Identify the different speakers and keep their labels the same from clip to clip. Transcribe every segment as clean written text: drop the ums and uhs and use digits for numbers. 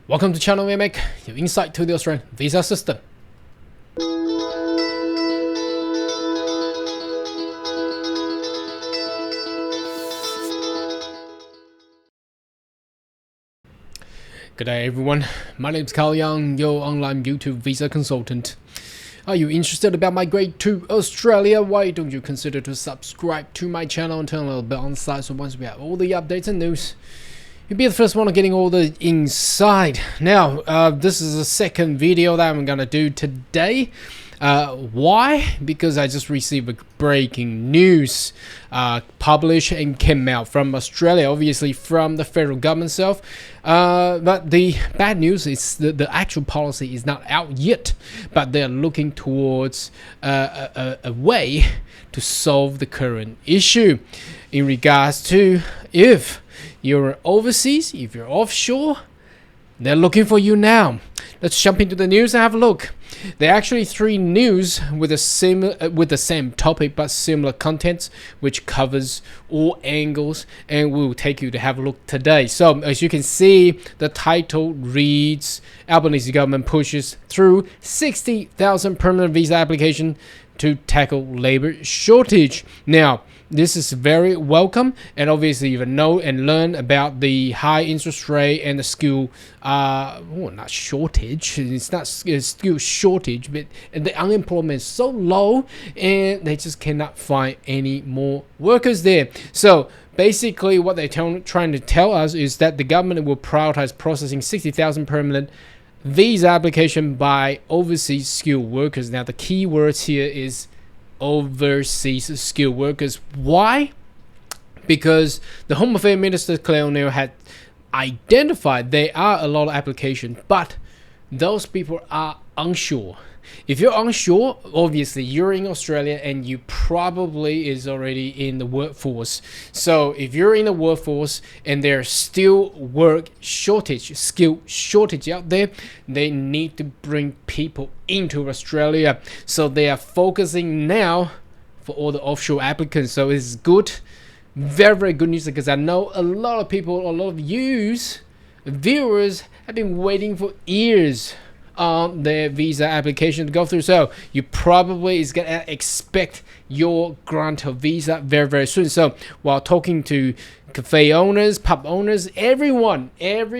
Speaker 1: Welcome to channel where we make your insight to the Australian visa system. Good day everyone, my name is Carl Young, your online YouTube visa consultant. Are you interested about migrating to Australia? Why don't you consider to subscribe to my channel and turn a little bell on the side so once we have all the updates and news, you'll be the first one getting all the inside. Now, this is the second video that I'm gonna do today. Why? Because I just received a breaking news published and came out from Australia, obviously from the federal government itself. But the bad news is the actual policy is not out yet, but they're looking towards a way to solve the current issue in regards to if you're overseas, if you're offshore, they're looking for you now. Let's jump into the news and have a look. There are actually three news with the same topic but similar contents, which covers all angles, and we'll take you to have a look today. So as you can see, the title reads: Albanese government pushes through 60,000 permanent visa application to tackle labor shortage. Now, this is very welcome, and obviously you know and learn about the high interest rate and the skill not shortage, it's not skill shortage, but the unemployment is so low and they just cannot find any more workers there. So basically what they're trying to tell us is that the government will prioritize processing 60,000 permanent visa application by overseas skilled workers. Now the key words here is overseas skilled workers. Why? Because the Home Affairs Minister Claire O'Neill had identified there are a lot of applications, but those people are unsure. If you're unsure, obviously you're in Australia and you probably is already in the workforce. So if you're in the workforce and there's still work shortage, skill shortage out there, they need to bring people into Australia. So they are focusing now for all the offshore applicants. So it's good, very, very good news, because I know a lot of people, a lot of viewers have been waiting for years on their visa application to go through. So you probably is gonna expect your grant of visa very, very soon. So while talking to cafe owners, pub owners, every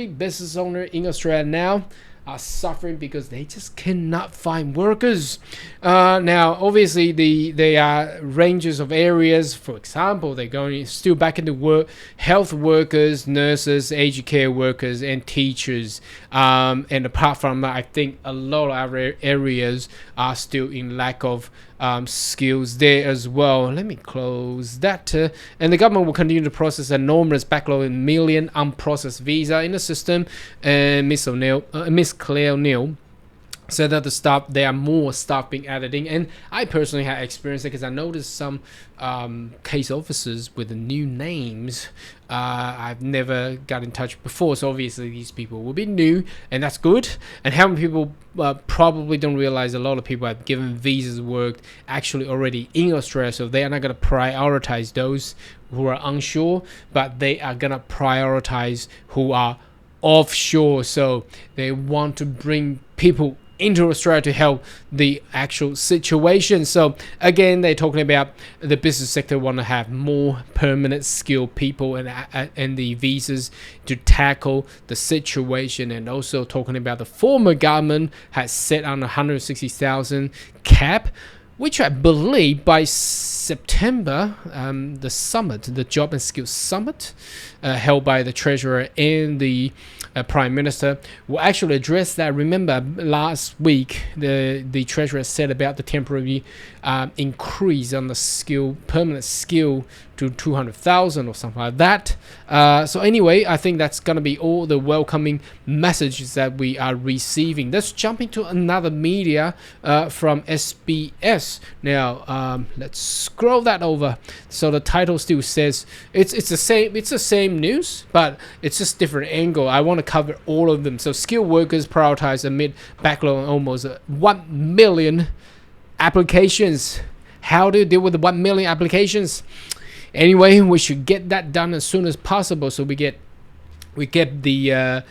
Speaker 1: business owner in Australia now are suffering because they just cannot find workers. Now obviously there are ranges of areas. For example, they're going still back into work, health workers, nurses, aged care workers, and teachers. And apart from that, I think a lot of other areas are still in lack of skills there as well. Let me close that. And the government will continue to process an enormous backlog in million unprocessed visa in the system. And Miss Claire O'Neill said that there are more staff being added in, and I personally had experienced it because I noticed some case officers with the new names I've never got in touch before. So obviously these people will be new, and that's good. And how many people probably don't realize a lot of people have given visas worked actually already in Australia, so they are not going to prioritize those who are unsure, but they are going to prioritize who are offshore. So they want to bring people into Australia to help the actual situation. So again, they're talking about the business sector want to have more permanent skilled people and the visas to tackle the situation, and also talking about the former government has set on 160,000 cap, which I believe by September, the Job and Skills Summit, held by the Treasurer and the Prime Minister, will actually address that. Remember, last week, the Treasurer said about the temporary increase on the permanent skill to 200,000 or something like that. So anyway, I think that's going to be all the welcoming messages that we are receiving. Let's jump into another media from SBS. Now, let's scroll that over. So the title still says it's the same news, but it's just different angle. I want to cover all of them. So skilled workers prioritized amid backlog on almost 1 million applications. How do you deal with the 1 million applications? Anyway, we should get that done as soon as possible, so we get the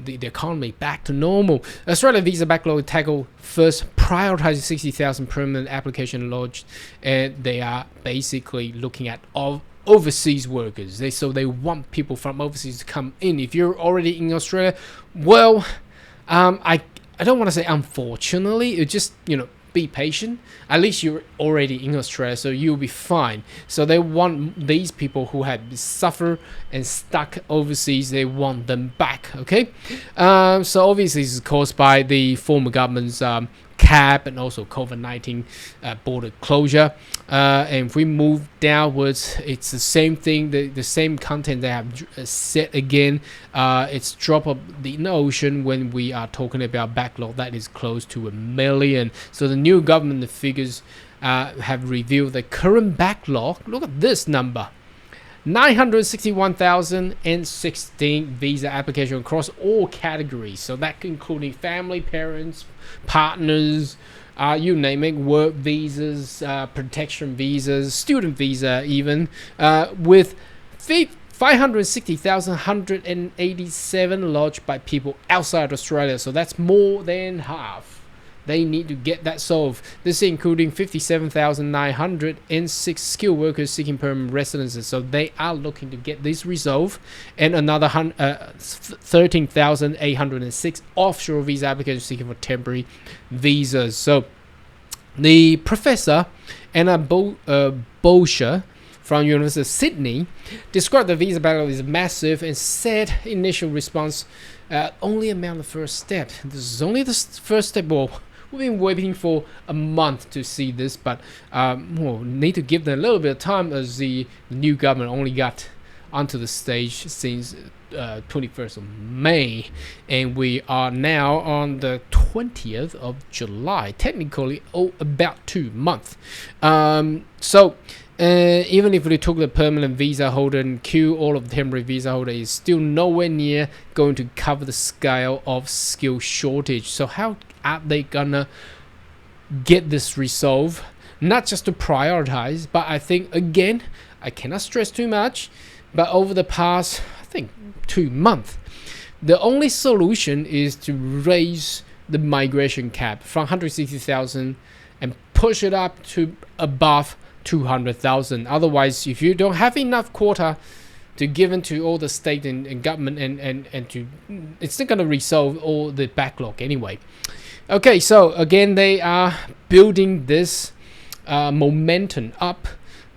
Speaker 1: the economy back to normal. Australia visa backlog tackle first, prioritizing 60,000 permanent application lodged, and they are basically looking at all overseas workers. So they want people from overseas to come in. If you're already in Australia, well, I don't want to say unfortunately, it just, be patient. At least you're already in Australia, so you'll be fine. So they want these people who have suffered and stuck overseas, they want them back. Okay, so obviously this is caused by the former government's cap and also COVID-19 border closure. And if we move downwards, it's the same thing, the same content they have said again. It's drop of the ocean when we are talking about backlog that is close to 1 million. So the new government figures have revealed the current backlog. Look at this number. 961,016 visa applications across all categories. So that including family, parents, partners, you name it, work visas, protection visas, student visa even, with 560,187 lodged by people outside Australia. So that's more than half. They need to get that solved. This is including 57,906 skilled workers seeking permanent residences. So they are looking to get this resolved. And another 13,806 offshore visa applicants seeking for temporary visas. So the professor Anna Bosher from University of Sydney described the visa backlog as massive and said initial response only amount the first step. This is only the first step. Well, we've been waiting for a month to see this, but we'll need to give them a little bit of time as the new government only got onto the stage since 21st of May, and we are now on the 20th of July, technically about 2 months. So even if we took the permanent visa holder and queue, all of the temporary visa holder is still nowhere near going to cover the scale of skill shortage. So how are they gonna get this resolved? Not just to prioritize, but I think, again, I cannot stress too much, but over the past, I think, 2 months, the only solution is to raise the migration cap from 160,000 and push it up to above 200,000. Otherwise, if you don't have enough quota to give into all the state and government and to, it's not going to resolve all the backlog anyway. Okay, so again, they are building this momentum up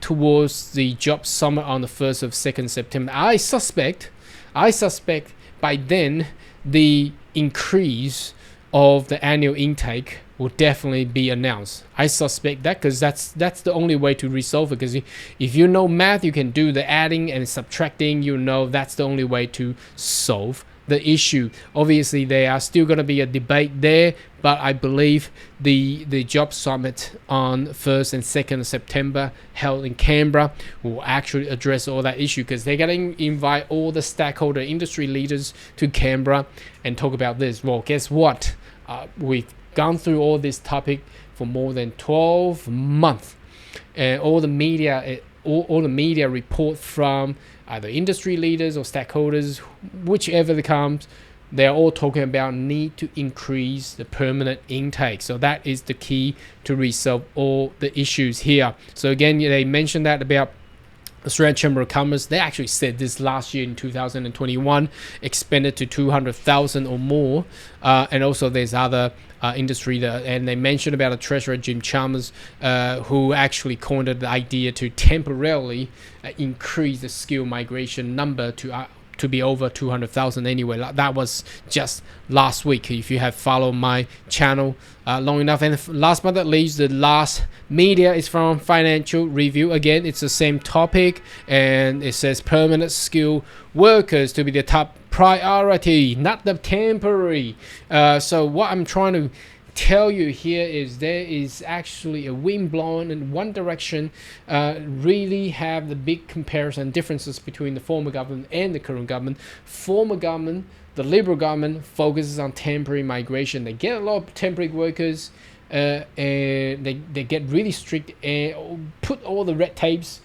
Speaker 1: towards the job summit on the 1st of 2nd September. I suspect by then the increase of the annual intake will definitely be announced. I suspect that because that's the only way to resolve it. Because if you know math, you can do the adding and subtracting. You know that's the only way to solve the issue. Obviously, there are still going to be a debate there, but I believe the job summit on 1st and 2nd of September held in Canberra will actually address all that issue, because they're going to invite all the stakeholder industry leaders to Canberra and talk about this. Well, guess what? We've gone through all this topic for more than 12 months, and all the media report from either industry leaders or stakeholders, whichever it comes, they're all talking about need to increase the permanent intake. So that is the key to resolve all the issues here. So again, they mentioned that about Australian Chamber of Commerce. They actually said this last year in 2021, expanded to 200,000 or more. And also there's other industry that, and they mentioned about a treasurer, Jim Chalmers, who actually coined the idea to temporarily increase the skill migration number to be over 200,000 anyway. That was just last week, if you have followed my channel long enough. And last but not least, the last media is from Financial Review. Again, it's the same topic, and it says permanent skill workers to be the top priority, not the temporary. So what I'm trying to tell you here is there is actually a wind blowing in one direction. Really have the big comparison differences between the former government and the current government. Former government, the Liberal government, focuses on temporary migration. They get a lot of temporary workers, and they get really strict and put all the red tapes.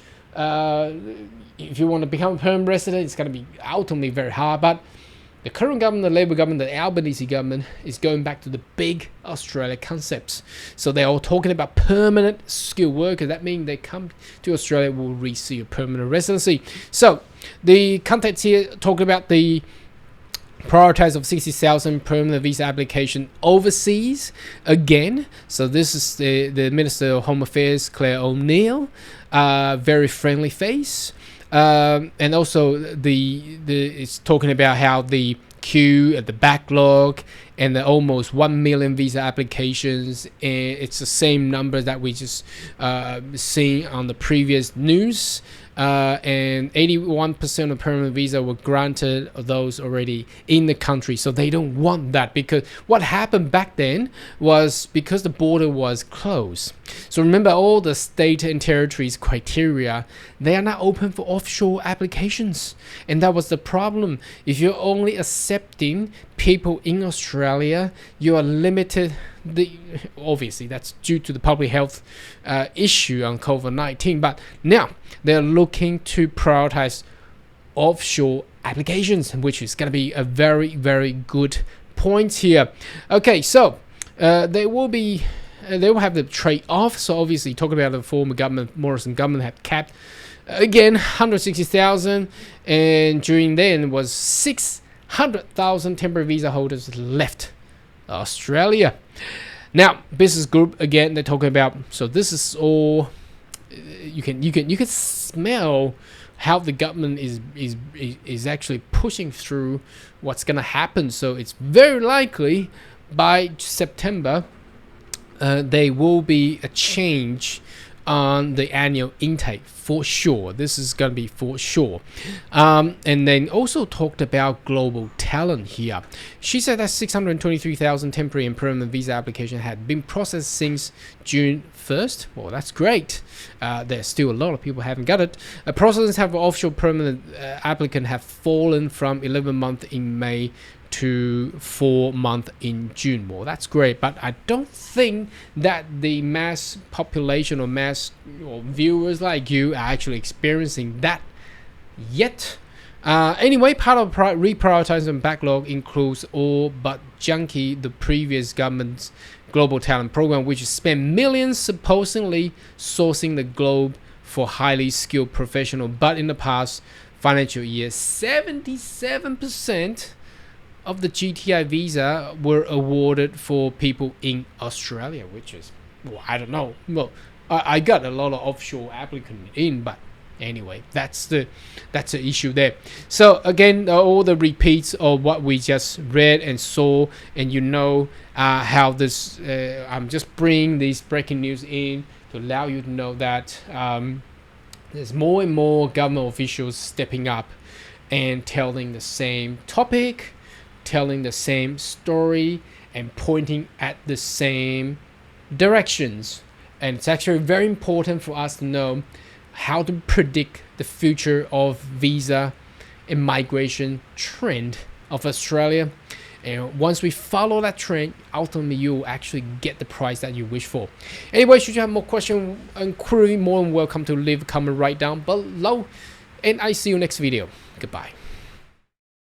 Speaker 1: If you want to become a permanent resident, it's going to be ultimately very hard. But the current government, the Labour government, the Albanese government is going back to the big Australia concepts. So they're all talking about permanent skilled workers. That means they come to Australia will receive permanent residency. So the context here talking about the prioritize of 60,000 permanent visa application overseas again. So this is the Minister of Home Affairs, Claire O'Neill, very friendly face. And also it's talking about how the queue, the backlog, and the almost 1 million visa applications. It's the same number that we just seen on the previous news. And 81% of permanent visa were granted those already in the country. So they don't want that, because what happened back then was because the border was closed. So remember, all the state and territories criteria, they are not open for offshore applications. And that was the problem. If you're only accepting people in Australia, you are limited. Obviously that's due to the public health issue on COVID-19, but now they're looking to prioritize offshore applications, which is going to be a very, very good point here. Okay, so they will have the trade-off. So obviously talking about the former government, Morrison government, had capped again 160,000, and during then was 600,000 temporary visa holders left Australia. Now business group, again, they're talking about, so this is all you can smell how the government is actually pushing through what's going to happen. So it's very likely by September there will be a change on the annual intake for sure. This is going to be for sure. And then also talked about global talent here. She said that 623,000 temporary and permanent visa applications had been processed since June 1st. Well, that's great. There's still a lot of people haven't got it. Processes have offshore permanent applicant have fallen from 11 months in May to 4 months in June. Well, that's great, but I don't think that the mass population or mass viewers like you are actually experiencing that yet. Anyway, part of reprioritizing backlog includes all but junkie the previous government's global talent program, which spent millions supposedly sourcing the globe for highly skilled professionals. But in the past financial year, 77% of the GTI visa were awarded for people in Australia, which is, well, I don't know. Well, I got a lot of offshore applicants in, but anyway, that's the issue there. So again, all the repeats of what we just read and saw, and how this. I'm just bringing these breaking news in to allow you to know that there's more and more government officials stepping up and telling the same topic, telling the same story, and pointing at the same directions. And it's actually very important for us to know how to predict the future of visa and migration trend of Australia. And once we follow that trend, ultimately you will actually get the price that you wish for. Anyway, should you have more questions and query, more than welcome to leave a comment right down below. And I see you next video. Goodbye.